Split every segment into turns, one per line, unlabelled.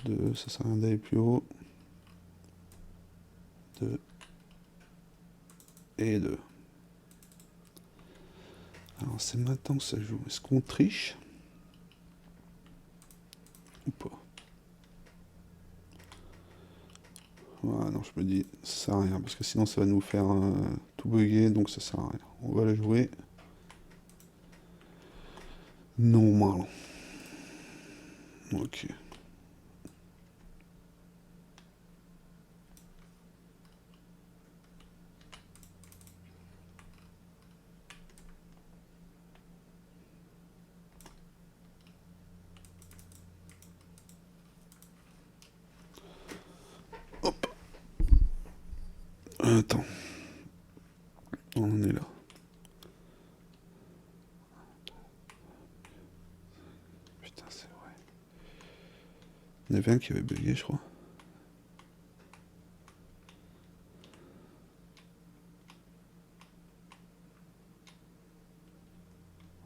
2, ça sert à rien d'aller plus haut. 2 et 2. Alors c'est maintenant que ça joue. Est-ce qu'on triche ou pas? Voilà, non, je me dis, ça sert à rien, parce que sinon ça va nous faire tout bugger, donc ça sert à rien. On va la jouer. Normal. Ok. Hop. Attends. On en est là. Putain, c'est vrai. Il y en avait un qui avait bugué, je crois.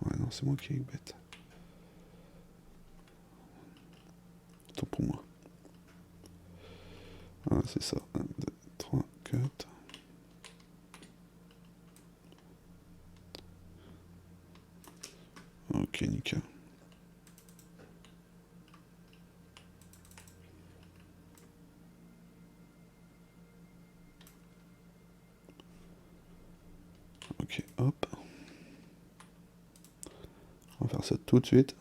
Ouais, non, c'est moi qui est bête. Tant pour moi. Ah, c'est ça. 1, 2, 3, 4. Ok, nickel. Ok, hop. On va faire ça tout de suite.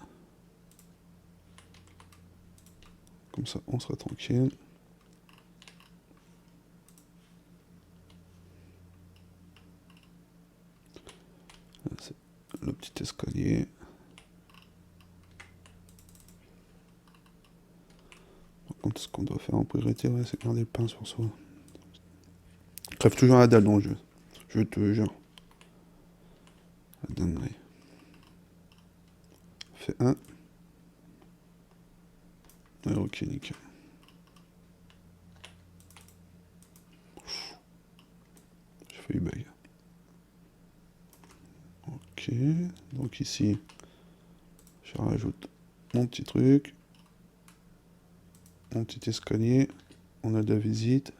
Comme ça, on sera tranquille. Là, c'est le petit escalier. Par contre, ce qu'on doit faire en priorité, ouais, c'est garder le pain sur soi. Crève toujours la dalle dans le jeu. Je te jure. La dinguerie. Fait 1. Ouais, ok, nickel. J'ai failli bug. Ok, donc ici, je rajoute mon petit truc. Mon petit escalier. On a de la visite.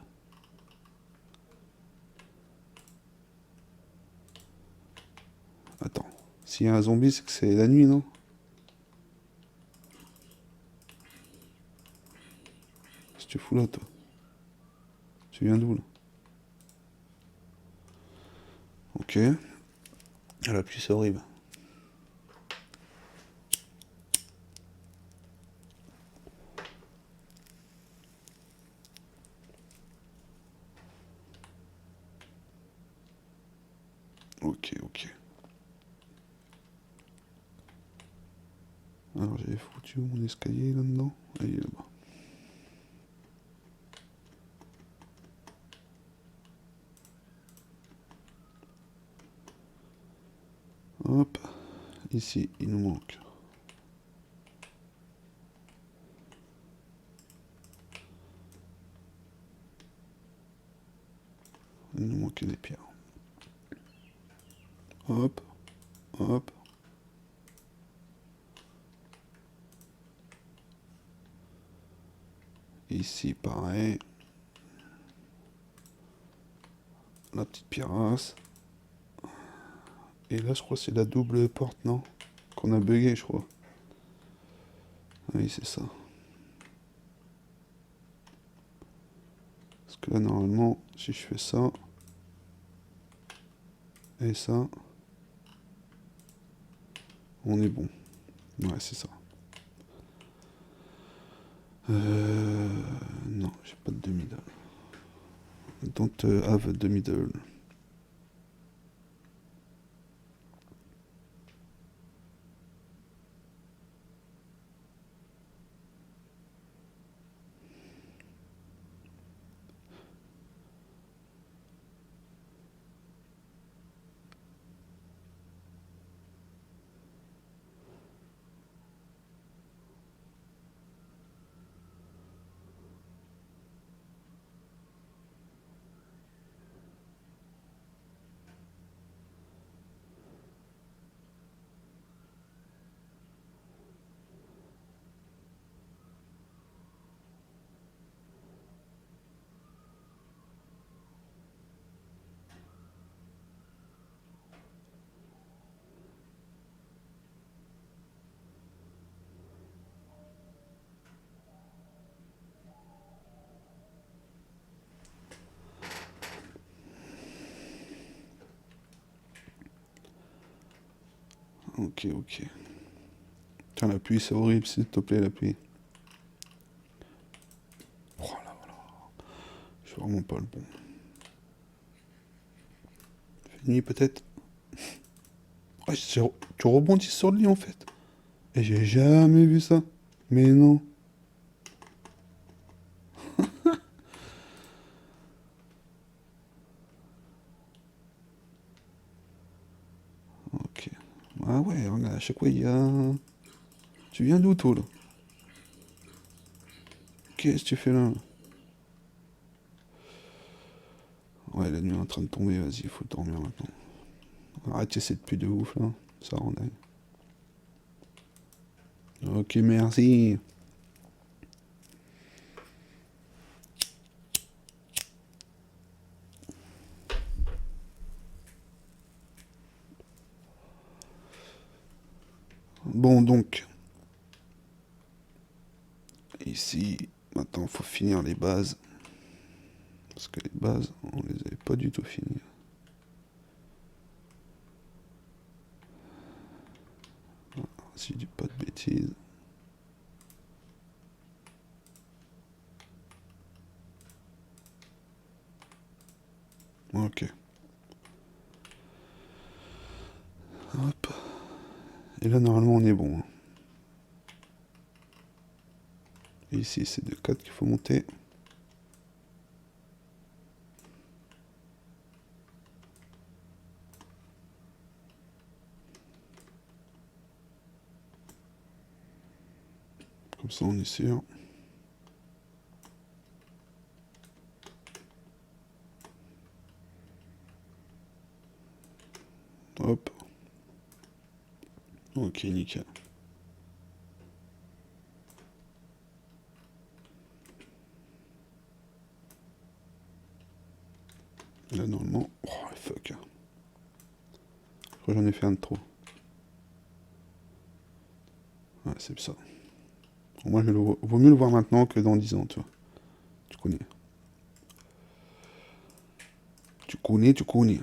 Attends. S'il y a un zombie, c'est que c'est la nuit, non? Qu'est-ce que tu fous là, toi? Tu viens d'où, là? Ok. Ah, la pluie, c'est horrible. Ok, ok. Alors, j'avais foutu mon escalier là-dedans. Ah, il est là-bas. Hop. Ici, il nous manque. Il nous manque des pierres. Hop. Hop. Ici, pareil. La petite pierrasse. Et là, je crois que c'est la double porte, non? Qu'on a bugué, je crois. Oui, c'est ça. Parce que là, normalement, si je fais ça, et ça, on est bon. Ouais, c'est ça. Non, j'ai pas de demi-dalle. Don't have a demi-dalle. Ok, ok. Tiens, la pluie, c'est horrible, s'il te plaît, la pluie. Oh là, voilà. Je suis vraiment pas le bon. Il fait nuit, peut-être. Ah, tu rebondis sur le lit, en fait. Et j'ai jamais vu ça. Mais non. Ok. Ah ouais, regarde, à chaque fois, il y a... Tu viens d'où, toi, là? Qu'est-ce que tu fais là? Ouais, la nuit est en train de tomber, vas-y, il faut dormir maintenant. Arrête cette pluie de ouf, là. Ça rend dingue. Ok, merci. Bon, donc, ici, maintenant, faut finir les bases. Parce que les bases, on les avait pas du tout finies. Si je dis pas de bêtises. Ok. Hop. Et là, normalement, on est bon. Hein. Et ici, c'est de 4 qu'il faut monter. Comme ça, on est sûr. Hop. Ok, nickel. Là, normalement... Oh, fuck. Je crois que j'en ai fait un de trop. Ouais, c'est ça. Au moins, vaut mieux le voir maintenant que dans 10 ans, tu vois. Tu connais. Tu connais, tu connais.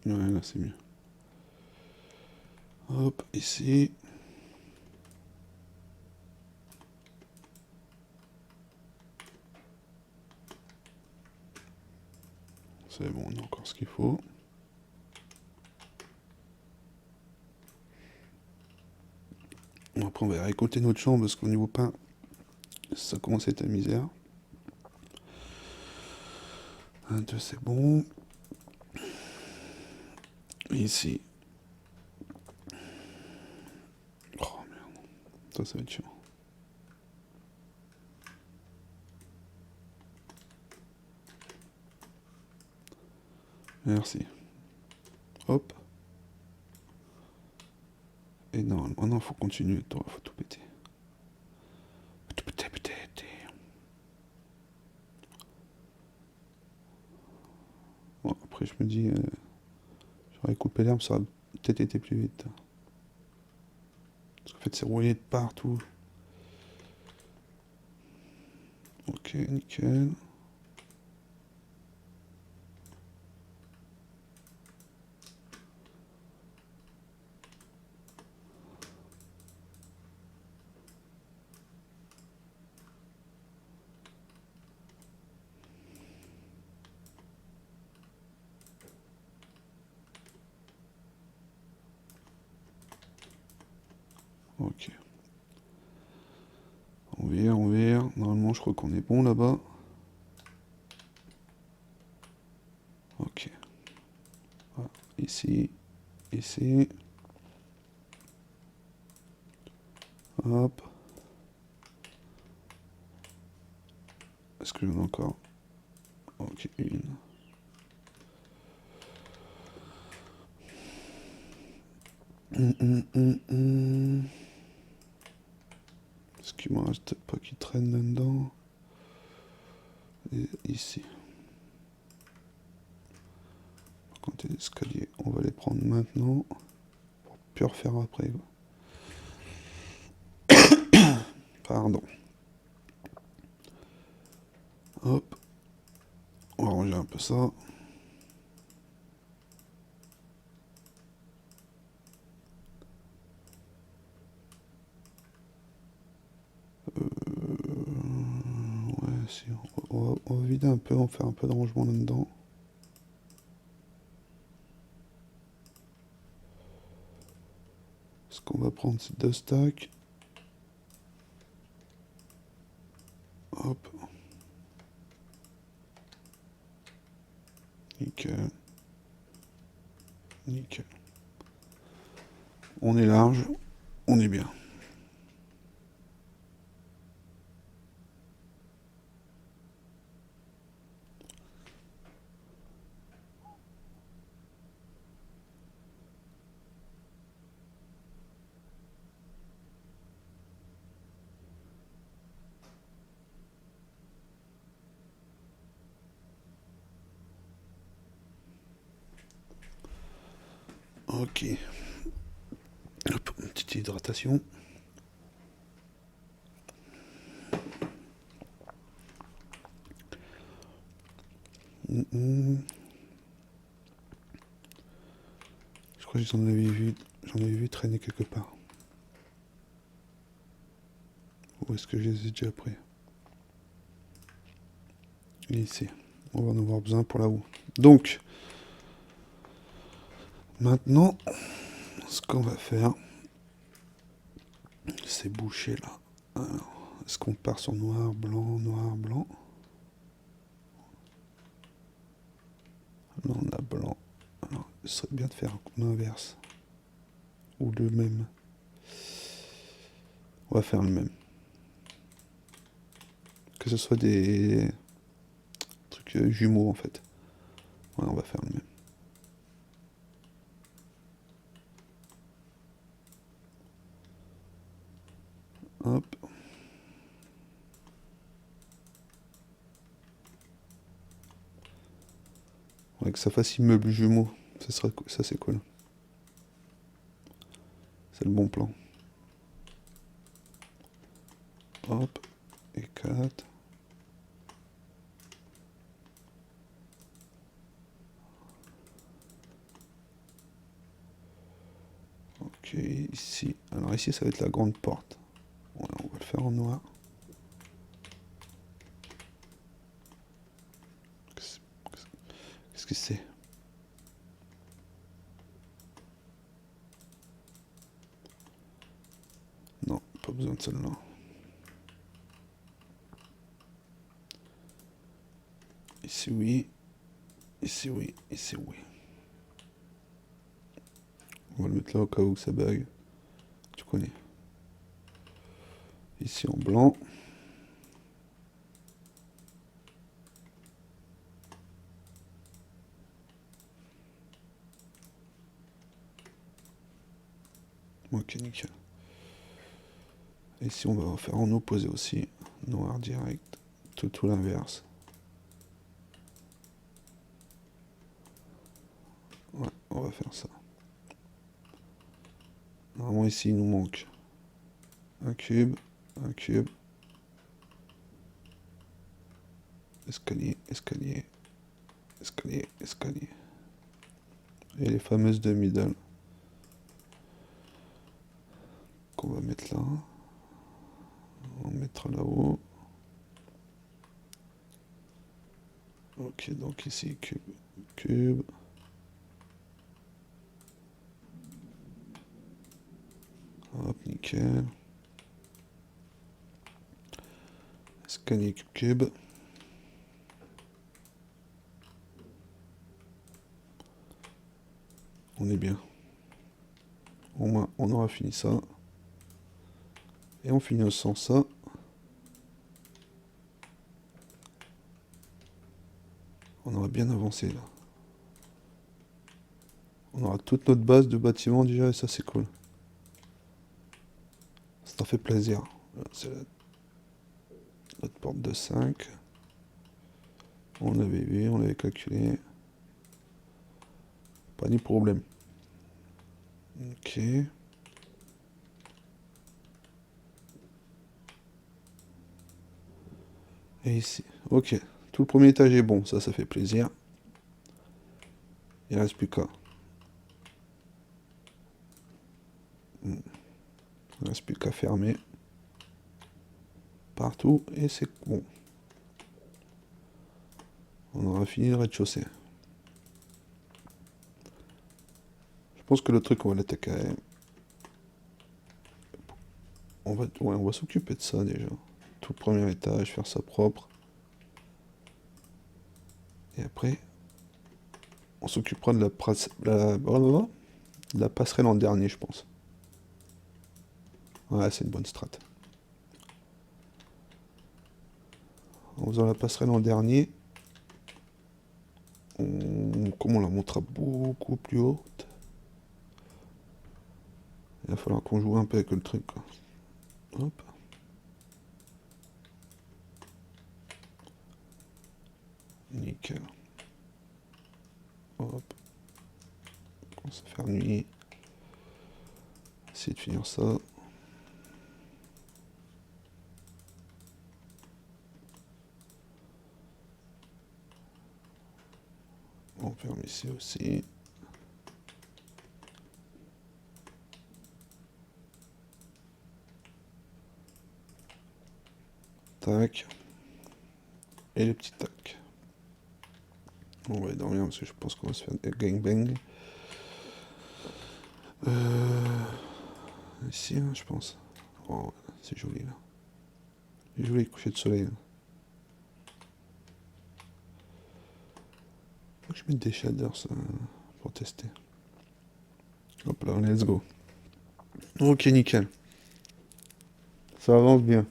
Ouais, là, c'est mieux. Hop, ici. C'est bon, on a encore ce qu'il faut. Bon, après, on va récolter notre champ parce qu'au niveau pain, ça commence à être la misère. Un, deux, c'est bon. Ici. Oh merde. Ça va être chiant. Merci. Hop. Et non, maintenant, faut continuer. Toi, faut tout péter. Tout péter, péter, péter. Bon, après, je me dis, j'aurais coupé l'herbe, ça aurait peut-être été plus vite. Parce qu'en fait, c'est rouillé de partout. Ok, nickel. Ok. On vire, on vire. Normalement, je crois qu'on est bon là-bas. Ok. Voilà. Ici. Ici. Hop. Est-ce que j'en ai encore? Ok, une. Est-ce qu'il me reste pas qui traîne là-dedans? Et ici. Par contre, les escaliers, on va les prendre maintenant. Pour plus refaire après. Quoi. Pardon. Hop. On va ranger un peu ça. vider un peu, on va faire un peu de rangement là-dedans. Ce qu'on va prendre, c'est 2 stacks. Hop. Nickel. Nickel. On est large, on est bien. Ok. Hop, une petite hydratation. Je crois que j'en avais vu traîner quelque part. Où est-ce que je les ai déjà pris? Ici. On va en avoir besoin pour la roue. Donc, maintenant, ce qu'on va faire, c'est boucher là. Alors, est-ce qu'on part sur noir, blanc, noir, blanc? Là, on a blanc. Alors, ce serait bien de faire l'inverse. Ou le même. On va faire le même. Que ce soit des trucs jumeaux en fait. Ouais, on va faire le même. Hop. Ouais, que ça fasse immeuble jumeau. Ça c'est cool. C'est le bon plan. Hop. Et 4. Ok, ici. Alors ici, ça va être la grande porte. Ouais, on va le faire en noir. Qu'est-ce que c'est? Non, pas besoin de celle-là. Ici oui. Ici oui. Ici oui. On va le mettre là au cas où ça bug. Tu connais. Ici en blanc. Ok, nickel. Et ici, on va faire en opposé aussi. Noir direct. Tout l'inverse. Ouais, on va faire ça. Normalement, ici, il nous manque un cube, un cube. Escalier, escalier, escalier, escalier. Et les fameuses deux middle qu'on va mettre là. On mettra là-haut. Ok, donc ici, cube, cube. Hop, nickel. Escalier, cube, cube. On est bien. Au moins, on aura fini ça. Et on finit sans ça. On aura bien avancé là. On aura toute notre base de bâtiment déjà et ça c'est cool. Ça fait plaisir. C'est notre porte de 5. On l'avait vu, on l'avait calculé. Pas ni problème. Ok. Et ici. Ok. Tout le premier étage est bon, ça fait plaisir. Il reste plus qu'à. Il reste plus qu'à fermer. Partout et c'est bon. On aura fini le rez-de-chaussée. Je pense que le truc, on va l'attaquer. Ouais, on va s'occuper de ça déjà. Tout premier étage, faire ça propre. Et après, on s'occupera de la passerelle en dernier, je pense. Ouais, c'est une bonne strat. En faisant la passerelle en dernier, comme on la montera beaucoup plus haute, il va falloir qu'on joue un peu avec le truc, quoi. Hop. Nickel. Hop. On commence à faire nuit. Essayer de finir ça. On ferme ici aussi. Tac. Et les petits tacs. On va dormir parce que je pense qu'on va se faire des gangbang. Ici, hein, je pense. Oh, c'est joli là. C'est joli le coucher de soleil. Là. Faut que je mette des shaders ça, pour tester. Hop là, let's go. Ok, nickel. Ça avance bien.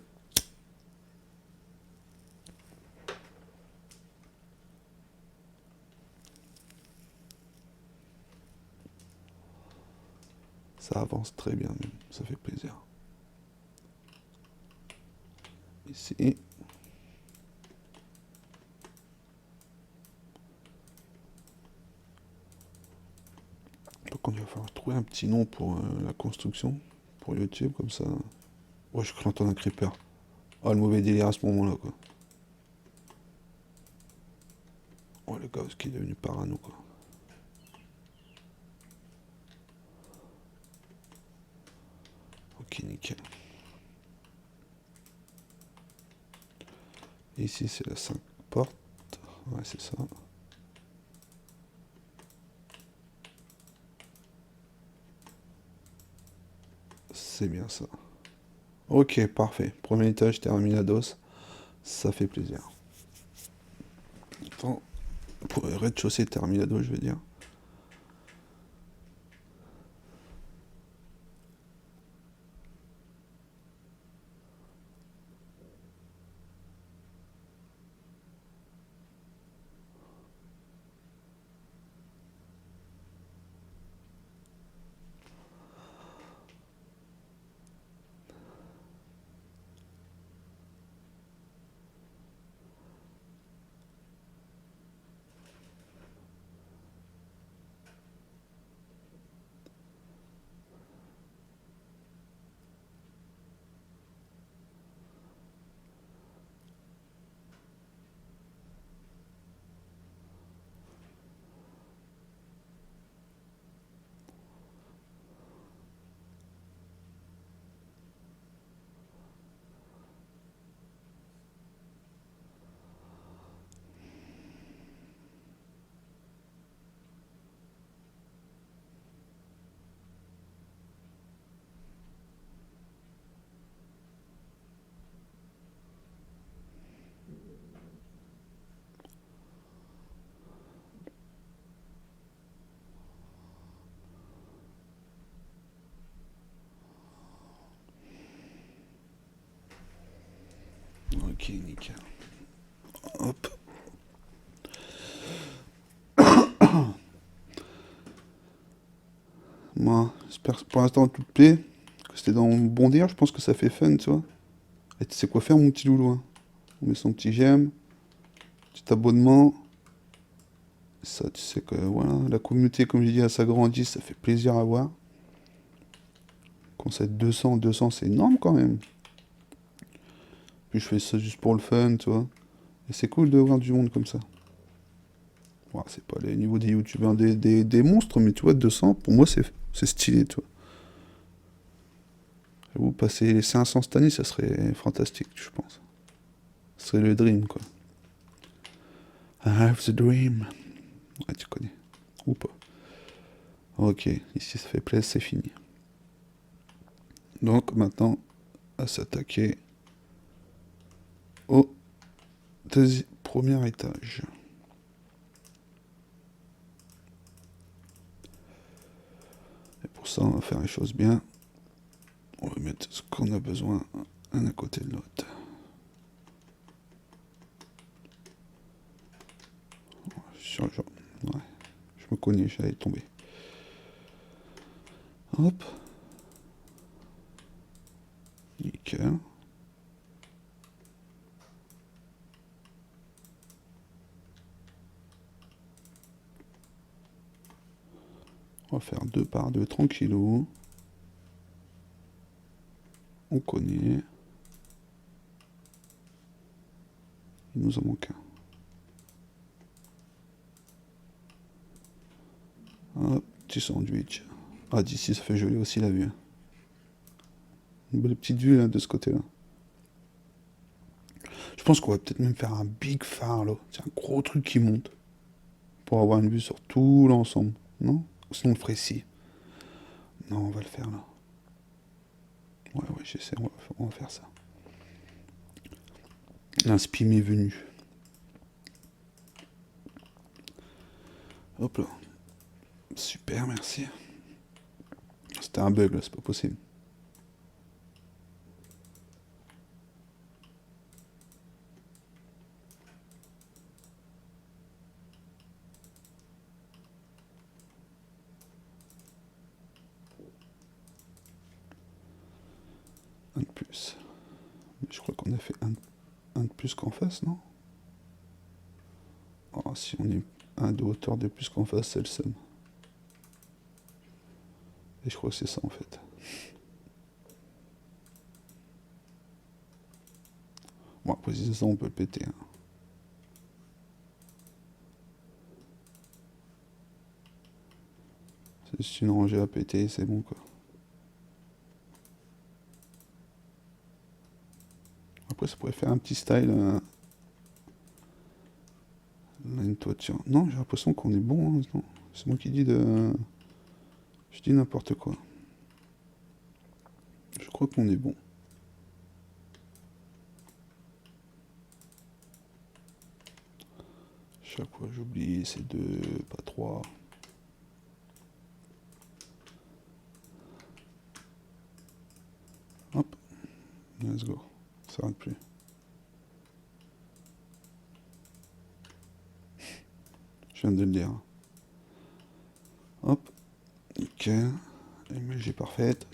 Ça avance très bien même, ça fait plaisir. Ici. Donc on va falloir trouver un petit nom pour la construction, pour YouTube, comme ça. Ouais, je crains entendre un creeper. Oh, le mauvais délire à ce moment-là, quoi. Oh, le gars, ce qui est devenu parano, quoi. Ok, nickel. Et ici, c'est la 5 porte. Ouais, c'est ça. C'est bien ça. Ok, parfait. Premier étage terminados. Ça fait plaisir. Attends. Pour le rez-de-chaussée terminados, je veux dire. Ok, nickel. Hop. Moi, j'espère que pour l'instant tout te plaît. Que c'était dans mon bon dire, je pense que ça fait fun, tu vois. Et tu sais quoi faire, mon petit loulou, hein. On met son petit j'aime, petit abonnement. Ça, tu sais que voilà, la communauté, comme j'ai dit, elle s'agrandit, ça fait plaisir à voir. Quand c'est 200, c'est énorme quand même. Puis je fais ça juste pour le fun, tu vois. Et c'est cool de voir du monde comme ça. Bon, c'est pas les niveaux des youtubeurs des monstres, mais tu vois, 200, pour moi, c'est stylé, tu vois. J'avoue, passer les 500 cette année, ça serait fantastique, je pense. Ce serait le dream, quoi. I have the dream. Ouais, tu connais. Ou pas. Ok, ici ça fait plaisir, c'est fini. Donc maintenant, à s'attaquer au premier étage. Et pour ça, on va faire les choses bien. On va mettre ce qu'on a besoin un à côté de l'autre. Ouais, je me connais, j'allais tomber. Hop. Nickel. On va faire 2 par 2 tranquillou. On connaît. Il nous en manque un. Hop, petit sandwich. Ah, d'ici ça fait joli aussi la vue. Une belle petite vue là, de ce côté-là. Je pense qu'on va peut-être même faire un big phare là. C'est un gros truc qui monte. Pour avoir une vue sur tout l'ensemble. Non? Sinon on le ferait ici. Non, on va le faire là. Ouais, j'essaie, on va faire ça. L'inspi m'est venu. Hop là. Super, merci. C'était un bug là, c'est pas possible. Un de plus. Je crois qu'on a fait un de plus qu'en face, non? Oh, si on est un de hauteur de plus qu'en face, c'est le seum. Et je crois que c'est ça en fait. Bon, après, si c'est ça, on peut le péter. Hein. C'est juste une rangée à péter, c'est bon quoi. Après, ça pourrait faire un petit style. Là, une toiture. Non, j'ai l'impression qu'on est bon. Hein, non. C'est moi qui dis de. Je dis n'importe quoi. Je crois qu'on est bon. Chaque fois j'oublie, c'est 2, pas 3. Hop, let's go. Ça s'arrête plus. Je viens de le dire. Hop, nickel. MLG parfaite.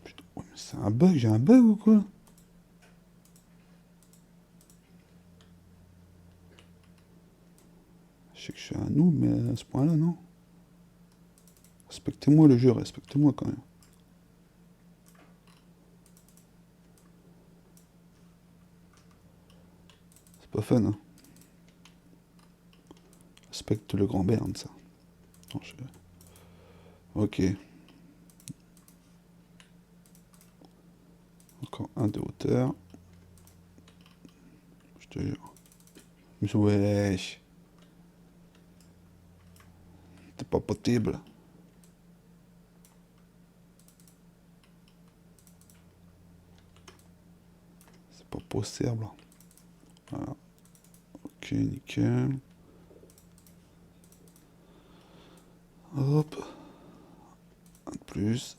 Putain, ouais, mais c'est un bug, j'ai un bug ou quoi? Je sais que je suis un noob, mais à ce point-là, non. Respectez-moi le jeu, respectez-moi quand même. C'est pas fun, hein. Respecte le grand Berne, ça. Non, ok. Encore un de hauteur. Je te jure. Mais wesh. C'est pas possible. C'est pas possible. Voilà. Ok, nickel. Hop. Un de plus.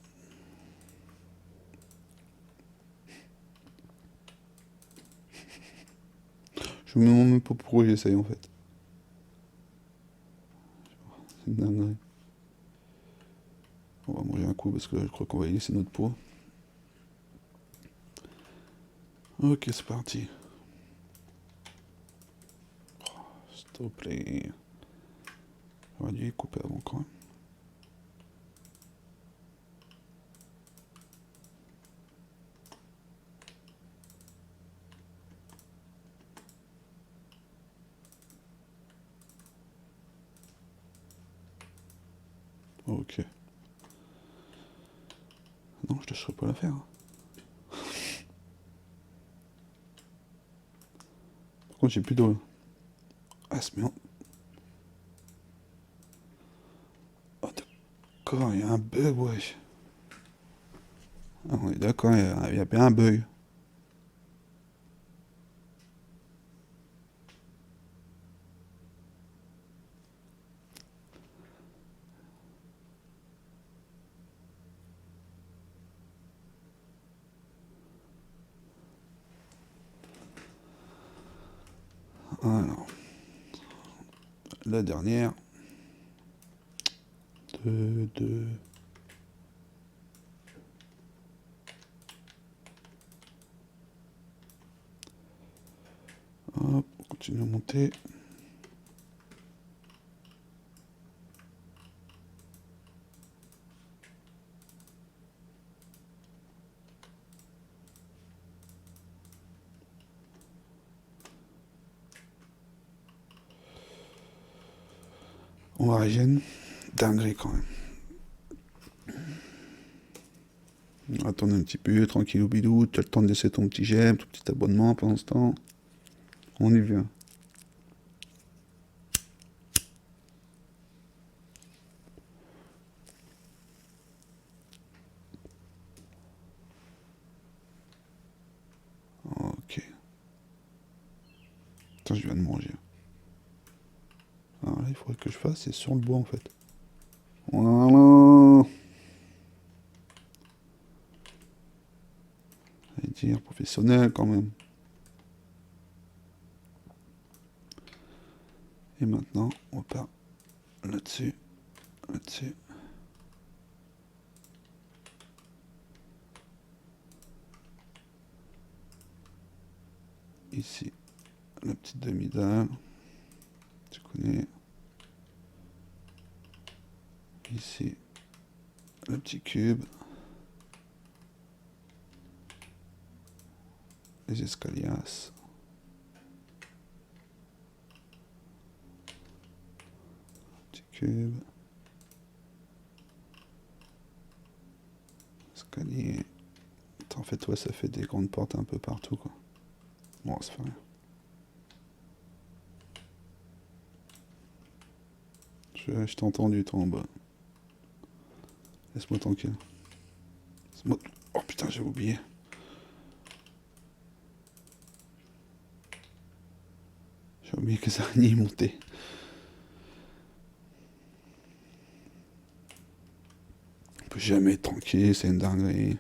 Je me demande même pas pourquoi j'essaye en fait. C'est une dinguerie. On va manger un coup parce que là je crois qu'on va y laisser notre peau. Ok, c'est parti. Oh, s'il te plaît. J'aurais dû les couper avant quand même. Ok. Non, je lâcherai pas l'affaire. Hein. Par contre, j'ai plus d'eau. Ah, D'accord, il y a un bug, wesh. Ah, on est d'accord, il y a bien un bug. Alors, la dernière. Deux. Hop, on continue à monter. On va régénérer. Dinguerie quand même. On va attendre un petit peu, tranquille au bidou. Tu as le temps de laisser ton petit j'aime, ton petit abonnement pendant ce temps. On y vient. Ok. Attends, je viens de manger. Alors là, il faudrait que je fasse, c'est sur le bois en fait. Voilà. Allez dire professionnel quand même. Et maintenant, on repart là-dessus, là-dessus. Ici, la petite demi-dalle. Tu connais. Ici, le petit cube. Les escalias. Petit cube. Escalier. En fait, ouais, ça fait des grandes portes un peu partout, quoi. Bon, ça fait rien. Je t'ai entendu, toi, en bas. Laisse-moi tranquille. Laisse-moi... Oh putain, j'ai oublié. J'ai oublié que ça n'y montait. On peut jamais être tranquille, c'est une dinguerie.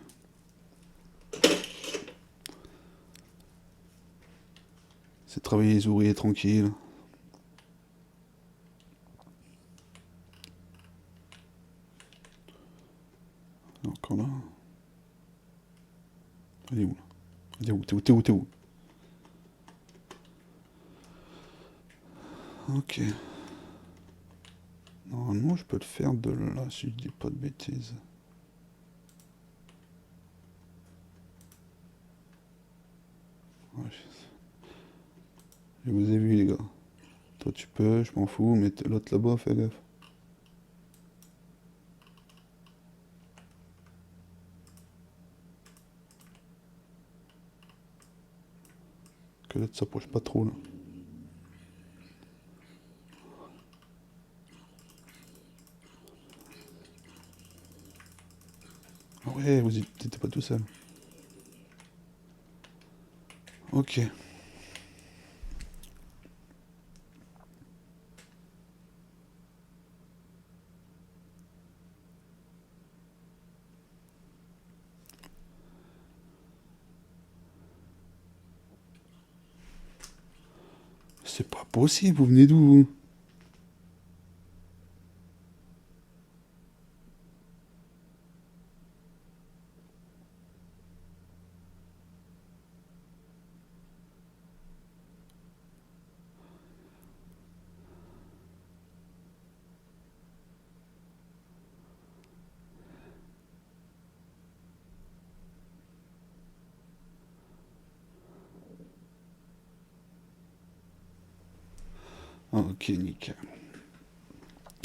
C'est travailler les ouvriers tranquilles. Encore là. Elle est où là? Elle est où? T'es où? Ok. Normalement, je peux le faire de là, si je dis pas de bêtises. Ouais, je vous ai vu, les gars. Toi, tu peux, je m'en fous, mais l'autre là-bas, fais gaffe. Que l'autre s'approche pas trop, là. Ah ouais, vous n'étiez pas tout seul. Ok. C'est pas possible, vous venez d'où, vous? Ok, nickel.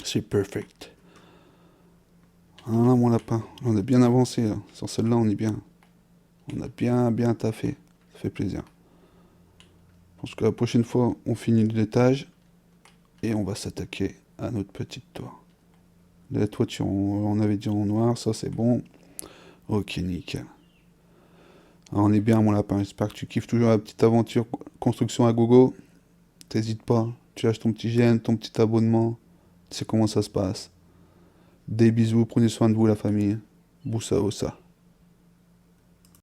C'est perfect. Ah là, mon lapin, on a bien avancé, là. Sur celle-là, on est bien. On a bien taffé. Ça fait plaisir. Je pense que la prochaine fois, on finit l'étage et on va s'attaquer à notre petite tour. La toiture, on avait dit en noir, ça c'est bon. Ok, nickel. Alors, on est bien, mon lapin. J'espère que tu kiffes toujours la petite aventure construction à gogo. T'hésites pas. Tu lâches ton petit gène, ton petit abonnement. Tu sais comment ça se passe. Des bisous, prenez soin de vous, la famille. Boussa, ça.